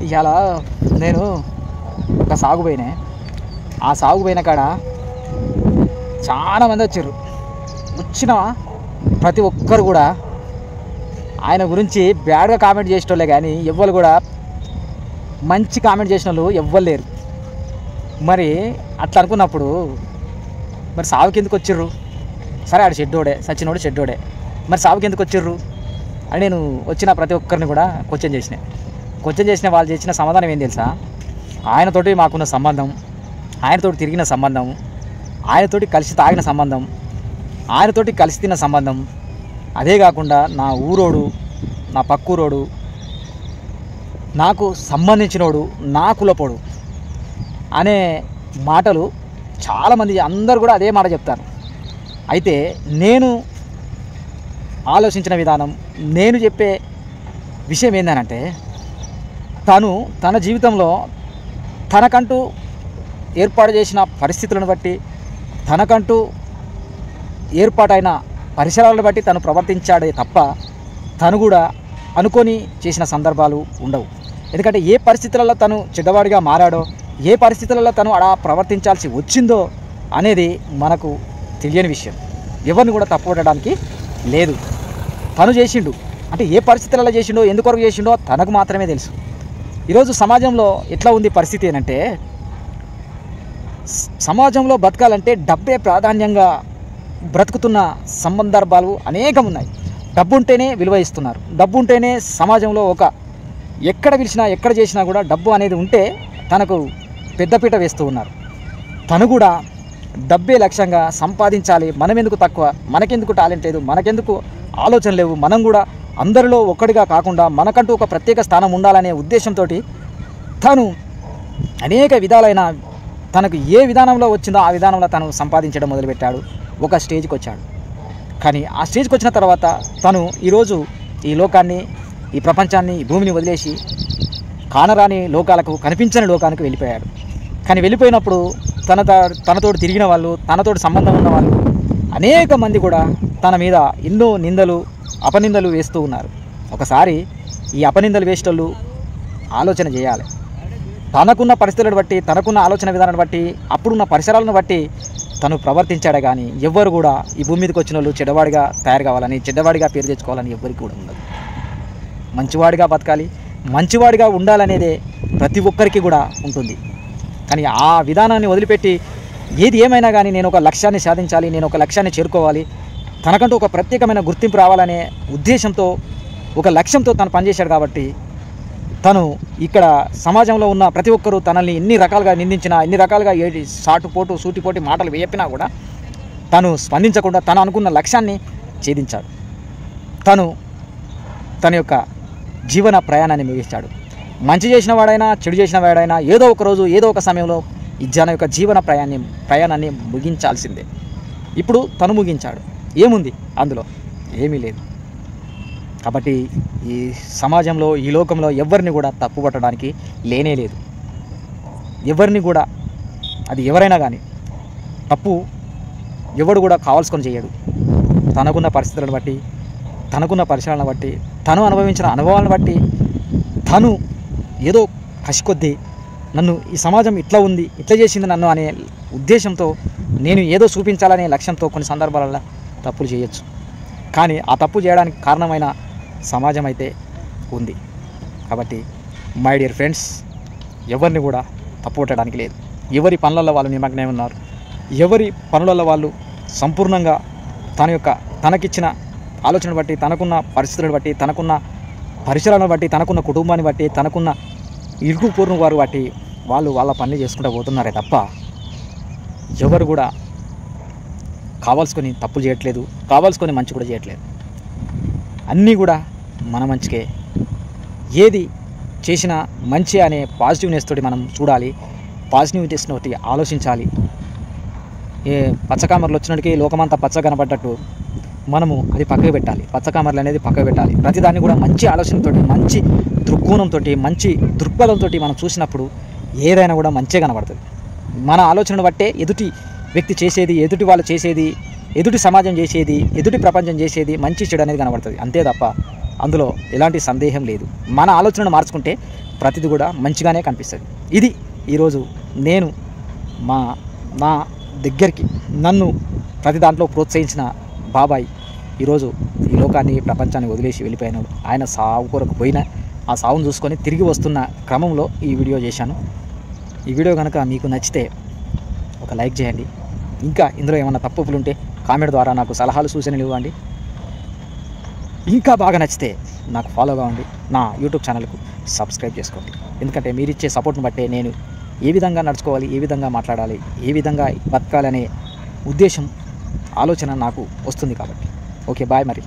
ఇవాళ నేను ఒక సాగు పోయినా. ఆ సాగు పోయిన కాడ చాలామంది వచ్చారు. వచ్చిన ప్రతి ఒక్కరు కూడా ఆయన గురించి బ్యాడ్గా కామెంట్ చేసేటోళ్ళే, కానీ ఎవ్వరు కూడా మంచి కామెంట్ చేసిన వాళ్ళు ఎవ్వరు లేరు. మరి అట్లా అనుకున్నప్పుడు మరి సాగుకి ఎందుకు వచ్చిర్రు? సరే ఆడు షెడ్డోడే, సచినోడు షెడ్డోడే, మరి సాగుకి ఎందుకు వచ్చిర్రు అని నేను వచ్చిన ప్రతి ఒక్కరిని కూడా క్వశ్చన్ చేసిన వాళ్ళు చేసిన సమాధానం ఏం తెలుసా? ఆయనతోటి మాకున్న సంబంధం, ఆయనతోటి తిరిగిన సంబంధం, ఆయనతోటి కలిసి తాగిన సంబంధం, ఆయనతోటి కలిసి తిన్న సంబంధం, అదే కాకుండా నా ఊరోడు, నా పక్కూరోడు, నాకు సంబంధించినోడు, నా కులపోడు అనే మాటలు చాలామంది అందరూ కూడా అదే మాట చెప్తారు. అయితే నేను ఆలోచించిన విధానం, నేను చెప్పే విషయం ఏంటంటే, తన జీవితంలో తనకంటూ ఏర్పాటు చేసిన పరిస్థితులను బట్టి, తనకంటూ ఏర్పాటైన పరిసరాలను బట్టి తను ప్రవర్తించాడే తప్ప తను కూడా అనుకొని చేసిన సందర్భాలు ఉండవు. ఎందుకంటే ఏ పరిస్థితులలో తను చెడ్డవాడిగా మారాడో, ఏ పరిస్థితులలో తను అలా ప్రవర్తించాల్సి వచ్చిందో అనేది మనకు తెలియని విషయం. ఎవరిని కూడా తప్పుపట్టడానికి లేదు. తను చేసిండు అంటే ఏ పరిస్థితులలో చేసిండో, ఎందుకొరకు చేసిండో తనకు మాత్రమే తెలుసు. ఈరోజు సమాజంలో ఎట్లా ఉంది పరిస్థితి అంటే, సమాజంలో బతకాలంటే డబ్బే ప్రాధాన్యంగా బ్రతుకుతున్న సందర్భాలు అనేకం ఉన్నాయి. డబ్బు ఉంటేనే విలువ ఇస్తున్నారు. డబ్బు ఉంటేనే సమాజంలో ఎక్కడ పిలిచినా ఎక్కడ చేసినా కూడా డబ్బు అనేది ఉంటే తనకు పెద్దపీట వేస్తూ ఉన్నారు. తను కూడా డబ్బే లక్ష్యంగా సంపాదించాలి, మనమెందుకు తక్కువ, మనకెందుకు టాలెంట్ లేదు, మనకెందుకు ఆలోచన లేవు, మనం కూడా అందరిలో ఒక్కడిగా కాకుండా మనకంటూ ఒక ప్రత్యేక స్థానం ఉండాలనే ఉద్దేశంతో తను అనేక విధాలైన తనకు ఏ విధానంలో వచ్చిందో ఆ విధానంలో తను సంపాదించడం మొదలుపెట్టాడు. ఒక స్టేజ్కి వచ్చాడు. కానీ ఆ స్టేజ్కి వచ్చిన తర్వాత తను ఈరోజు ఈ లోకాన్ని, ఈ ప్రపంచాన్ని, ఈ భూమిని వదిలేసి కానరాని లోకాలకు, కనిపించని లోకానికి వెళ్ళిపోయాడు. కానీ వెళ్ళిపోయినప్పుడు తనతోటి తిరిగిన వాళ్ళు, తనతోటి సంబంధం ఉన్న వాళ్ళు అనేక మంది కూడా తన మీద ఎన్నో నిందలు, అపనిందలు వేస్తూ ఉన్నారు. ఒకసారి ఈ అపనిందలు వేసేటోళ్ళు ఆలోచన చేయాలి. తనకున్న పరిస్థితులను బట్టి, తనకున్న ఆలోచన విధానాన్ని బట్టి, అప్పుడున్న పరిసరాలను బట్టి తను ప్రవర్తించాడే కానీ ఎవ్వరు కూడా ఈ భూమి మీదకి వచ్చిన వాళ్ళు చెడ్డవాడిగా తయారు కావాలని, చెడ్డవాడిగా పేరు తెచ్చుకోవాలని ఎవ్వరికి కూడా ఉండదు. మంచివాడిగా బతకాలి, మంచివాడిగా ఉండాలనేదే ప్రతి ఒక్కరికి కూడా ఉంటుంది. కానీ ఆ విధానాన్ని వదిలిపెట్టి ఏది ఏమైనా కానీ నేను ఒక లక్ష్యాన్ని సాధించాలి, నేను ఒక లక్ష్యాన్ని చేరుకోవాలి, తనకంటూ ఒక ప్రత్యేకమైన గుర్తింపు రావాలనే ఉద్దేశంతో, ఒక లక్ష్యంతో తను పనిచేశాడు. కాబట్టి తను ఇక్కడ సమాజంలో ఉన్న ప్రతి ఒక్కరూ తనని ఎన్ని రకాలుగా నిందించినా, ఎన్ని రకాలుగా సాటుపోటు సూటిపోటి మాటలు వేపినా కూడా తను స్పందించకుండా తను అనుకున్న లక్ష్యాన్ని ఛేదించాడు. తన యొక్క జీవన ప్రయాణాన్ని ముగించాడు. మంచి చేసిన వాడైనా, చెడు చేసిన వాడైనా ఏదో ఒక రోజు, ఏదో ఒక సమయంలో ఈ జన యొక్క జీవన ప్రయాణాన్ని ముగించాల్సిందే. ఇప్పుడు తను ముగించాడు. ఏముంది అందులో? ఏమీ లేదు. కాబట్టి ఈ సమాజంలో, ఈ లోకంలో ఎవరిని కూడా తప్పు పట్టడానికి లేనే లేదు. ఎవరిని కూడా, అది ఎవరైనా కానీ తప్పు ఎవడు కూడా కావాల్సుకొని చేయడు. తనకున్న పరిస్థితులను బట్టి, తనకున్న పరిసరాలను బట్టి, తను అనుభవించిన అనుభవాలను బట్టి, తను ఏదో కసికొద్దీ నన్ను ఈ సమాజం ఇట్లా ఉంది, ఇట్లా చేసింది నన్ను అనే ఉద్దేశంతో, నేను ఏదో చూపించాలనే లక్ష్యంతో కొన్ని సందర్భాలలో తప్పులు చేయొచ్చు. కానీ ఆ తప్పు చేయడానికి కారణమైన సమాజం అయితే ఉంది. కాబట్టి మై డియర్ ఫ్రెండ్స్, ఎవరిని కూడా తప్పు పట్టడానికి లేదు. ఎవరి పనులలో వాళ్ళు నిమగ్నమై ఉన్నారు. ఎవరి పనులలో వాళ్ళు సంపూర్ణంగా తనకిచ్చిన ఆలోచనను బట్టి, తనకున్న పరిస్థితులను బట్టి, తనకున్న పరిసరాలను బట్టి, తనకున్న కుటుంబాన్ని బట్టి, తనకున్న ఇరుగు పొరుగు వారు బట్టి వాళ్ళు వాళ్ళ పనులు చేసుకుంటూ పోతున్నారే తప్ప ఎవరు కూడా కావాల్సుకొని తప్పులు చేయట్లేదు, కావాల్సుకొని మంచి కూడా చేయట్లేదు. అన్నీ కూడా మన మంచికే. ఏది చేసినా మంచి అనే పాజిటివ్నెస్ తోటి మనం చూడాలి, పాజిటివ్నెస్ తోటి ఆలోచించాలి. ఏ పచ్చకామర్లు వచ్చినట్టుకి లోకమంతా పచ్చ కనపడ్డట్టు మనము అది పక్కకు పెట్టాలి. పచ్చకామర్లు అనేది పక్కకు పెట్టాలి. ప్రతిదాన్ని కూడా మంచి ఆలోచనతో, మంచి దృక్కోణంతో, మంచి దృక్పథంతో మనం చూసినప్పుడు ఏదైనా కూడా మంచిగా కనబడుతుంది. మన ఆలోచనను బట్టే ఎదుటి వ్యక్తి చేసేది, ఎదుటి వాళ్ళు చేసేది, ఎదుటి సమాజం చేసేది, ఎదుటి ప్రపంచం చేసేది మంచి చెడు అనేది కనబడుతుంది. అంతే తప్ప అందులో ఎలాంటి సందేహం లేదు. మన ఆలోచనను మార్చుకుంటే ప్రతిదీ కూడా మంచిగానే కనిపిస్తుంది. ఇది ఈరోజు నేను నా దగ్గరికి నన్ను ప్రతి దాంట్లో ప్రోత్సహించిన బాబాయ్ ఈరోజు ఈ లోకాన్ని ప్రపంచాన్ని వదిలేసి వెళ్ళిపోయినాడు. ఆయన సావు కొరకు పోయిన ఆ సావును చూసుకొని తిరిగి వస్తున్న క్రమంలో ఈ వీడియో చేశాను. ఈ వీడియో కనుక మీకు నచ్చితే ఒక లైక్ చేయండి. ఇంకా ఇందులో ఏమైనా తప్పులు ఉంటే కామెంట్ ద్వారా నాకు సలహాలు సూచనలు ఇవ్వండి. ఇంకా బాగా నచ్చితే నాకు ఫాలో కావండి. నా యూట్యూబ్ ఛానల్కు సబ్స్క్రైబ్ చేసుకోండి. ఎందుకంటే మీరు ఇచ్చే సపోర్ట్ని బట్టే నేను ఏ విధంగా నడుచుకోవాలి, ఏ విధంగా మాట్లాడాలి, ఏ విధంగా బతకాలనే ఉద్దేశం ఆలోచన నాకు వస్తుంది కాబట్టి. ఓకే, బాయ్ మరి.